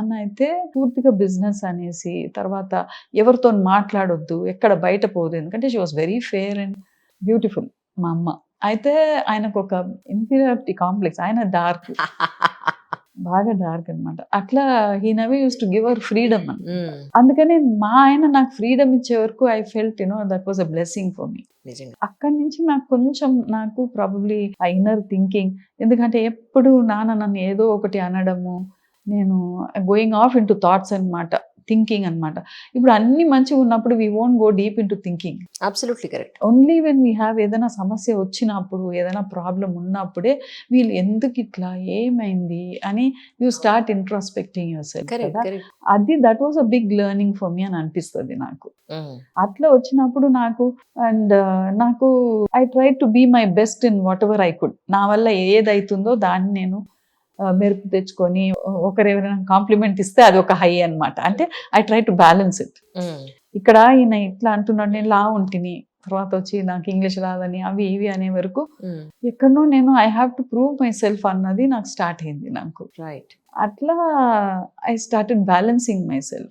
నాన్న అయితే పూర్తిగా బిజినెస్ అనేసి, తర్వాత ఎవరితో మాట్లాడొద్దు, ఎక్కడ బయట పోదు. ఎందుకంటే she was very fair and beautiful మా అమ్మ. అయితే ఆయనకొక ఇన్ఫీరియారిటీ కాంప్లెక్స్. ఆయన డార్క్. బాగా డార్క్ అన్నమాట. అట్లా హి never used to give her freedom అన్నమాట. హ్మ్. అందుకని మా ఆయన నాకు ఫ్రీడమ్ ఇచ్చే వరకు I felt that was a blessing for me. నిజంగా. అక్కడి నుంచి నాకు ప్రాబబ్లీ ఆ ఇన్నర్ థింకింగ్, ఎందుకంటే ఎప్పుడు నాన్న నన్ను ఏదో ఒకటి అనడము, నేను గోయింగ్ ఆఫ్ ఇంటూ థాట్స్ అన్నమాట. థింకింగ్ అన్నమాట. ఇప్పుడు అన్నీ మంచిగున్నప్పుడు we won't go deep into thinking. Absolutely correct. Only when we have ఏదైనా సమస్య వచ్చినప్పుడు, ఏదైనా ప్రాబ్లమ్ ఉన్నప్పుడే వీళ్ళు ఎందుకిట్లా, ఏమైంది అని you start introspecting yourself correct. కదా! Correct. That was a big learning for me అని అనిపిస్తది నాకు. హ్మ్. అట్లా వచ్చినప్పుడు నాకు I tried to be my best in whatever I could. నా వల్ల ఏదైతుందో దాన్ని నేను మెరుపు తెచ్చుకొని, ఒకరెవరైనా కాంప్లిమెంట్ ఇస్తే అదొక హై అన్నమాట. అంటే I try to balance it. హ్మ్. ఇక్కడ ఈయన ఇట్లా అంటున్నాడు, నేను లావుంటిని. తర్వాత వచ్చి నాకు ఇంగ్లీష్ రాదని అవి ఇవి అనే వరకు హ్మ్. ఎక్కడనో నేను I have to prove my self అన్నది నాకు స్టార్ట్ అయింది నాకు. రైట్. అట్లా I started balancing my self.